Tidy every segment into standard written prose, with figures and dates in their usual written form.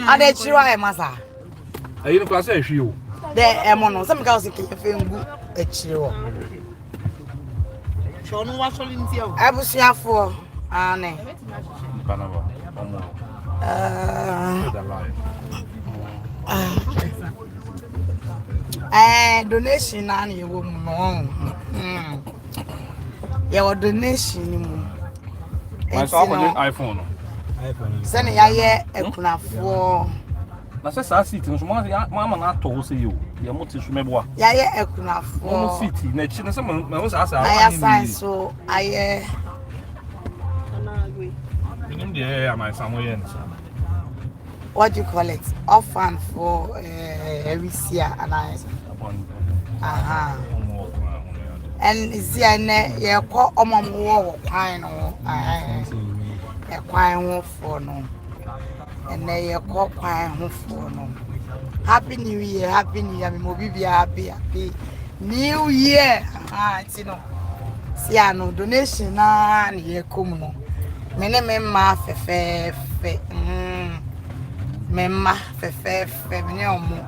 Ade chiro e masa. Ayi no class e hwe o. De e mo no, some ka o se ke fe ngu e chiro. So no wa so linti o. Abusuafo ane. Panama. Donation na na yewo mu no. Your donation ni mu. My son got iPhone. Send ya ye ekunafo. Na se sa seat no mama na to say you. Ya mo tisu meboa. Ya ye ekunafo. Mo seat na chi na se mo sa asa. Aya sign so aye. Minim dey my Samuel. What do you call it? Orphan for Erisia and I. And is there ne call omo kwan no e kwan ho for no. And they call kwan ho for no. Happy New Year, Happy New Year. Me mo bibia happy New Year. You know. See no donation na ye come no. Me ne me ma fe. Memma fe me omo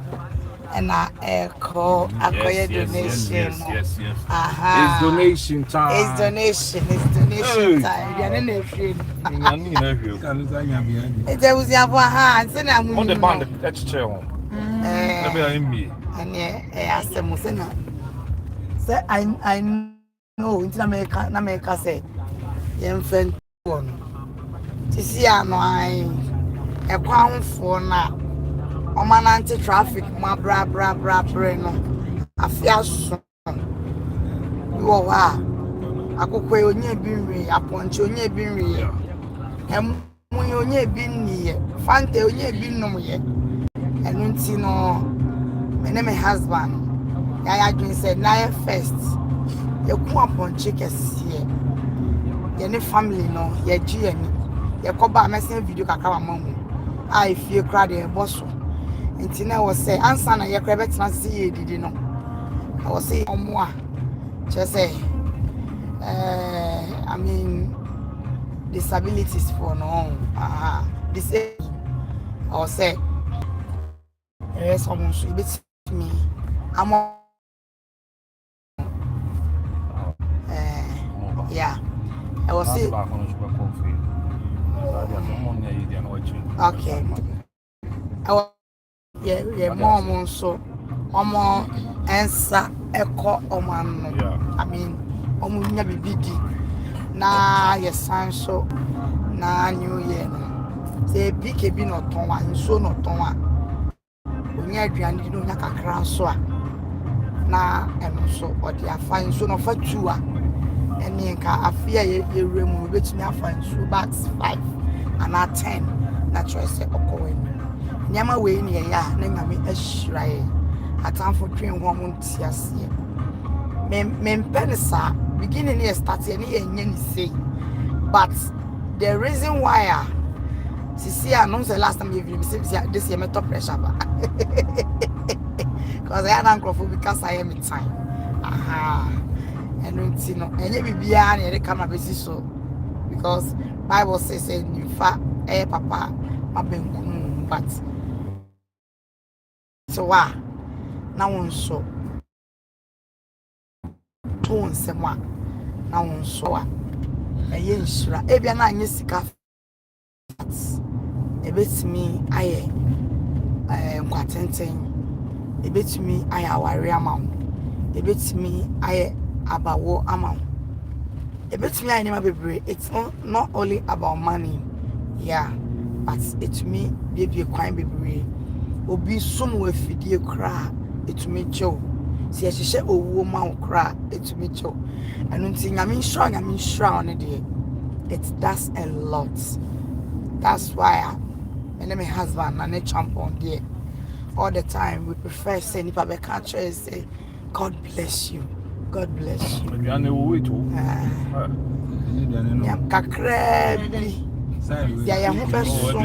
and I call akoye donation. Yes. Aha. It's donation time. It's donation time. You are na free. Nyani na hwe. It was ya for ha, say na mu. On the band that chair. Na be am me. And asem say na. Say I know in America say yen friend one. Ti see ano ai ekwanfo na omanante traffic ma bra no afia so wo wa akokwe onye bi nwi aponche onye bi nwi emu onye bi nni fante onye bi nnum ye enu nti no me husband ya dwen say na first ye ku aponche kese ye ne family no ye gi ani ye koba mesen video kakra ma mu I feel crowded boss. Until I was say, answer na your credit na see did no. I was say moi. Just say I mean disabilities for no. Disabled. I was say someone should be me. I'm yeah. I was say okay. Yeah, mom so answer echo oman. I mean, omunya bibidi na yesan so na new year no. Say big be no ton wa nso no ton wa. Onya aduane no nya kakra so a na eno so odi afa nso no fa 2 a eni nka afia ye remu betumi afa nso bags 5 and 10 na choice okowe. Nyama we ni ya na nyame ahirae atamfo twen ho mo ntiase me pensa beginning here start here ni enya ni say but the reason why sisi announce the last time you say this year me top pressure ba cause I had uncle because I am in time and until no enye bibia na e kama besi so because Bible says in fact papa mabenkum but so na won so to nsema na won so eye nsura ebia na anye sika ebetimi aye nkwatenten ebetimi aye aware amaw ebetimi aye abawo amaw ebetimi aye nema bebre. It's not only about money, yeah, but it me baby kwan bebre obi som we fidie kra etumi cho si ehye owo ma kra etumi cho anu nti nyame nsura on de it does a lot. That's why my husband and a champion there all the time we prefer say nipa be catch say God bless you, God bless you. Yeah, kakra bi ya ya ho beso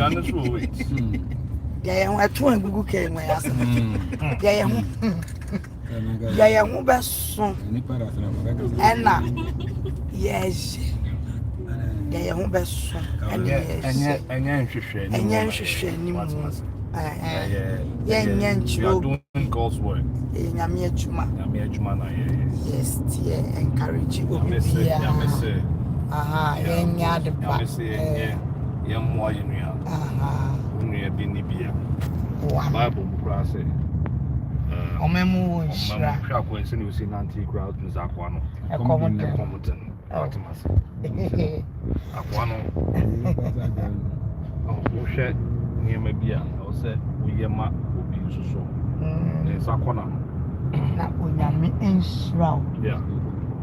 ya ho atu angugu ke mo ya so ya ho beso ena yes deɛ yɛ ho bɛso ɛne yɛhwehwɛ anim yɛnyɛ nkyerɛ God's work. nyame adwuma yes deɛ encourage obi Yame say yɛnyɛ ade pa yɛmmoa yɛ nua wonua bi ne bia Bible mu koraa sɛ ɔmamu wɔ nhyira hwɛ akwan sɛ ne ɔsi nante koraa wotumi sɛ akoa no ɛkɔmden watemas akoa no wohwɛ nneɛma bi a ɛwɔ sɛ woyɛ ma obi nso so ne nsa kɔna na onyame nhyira wo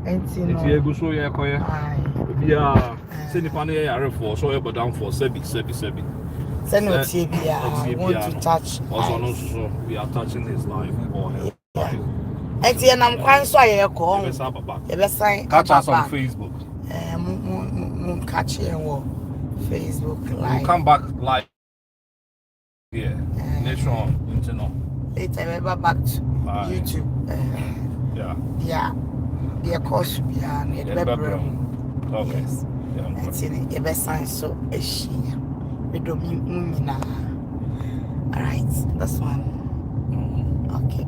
nti yɛgu so yɛkɔyɛ obiaa sɛ nipa no yɛ yarefoɔ so ɔyɛ bɔdamfoɔ sɛbi sɛne ɔtie biaa want to touch also no so we are touching his life or her life ɛnti yɛnam kwan so a yɛkɔ yɛbɛsan catch us on Facebook catch yɛn wɔ Facebook live we'll come back live later on later we'll back to YouTube deɛ course biara no yɛde bɛbrɛ mu yes ɛnti yɛbɛsan so ahyia medɔ mu nyinaa alright this one okay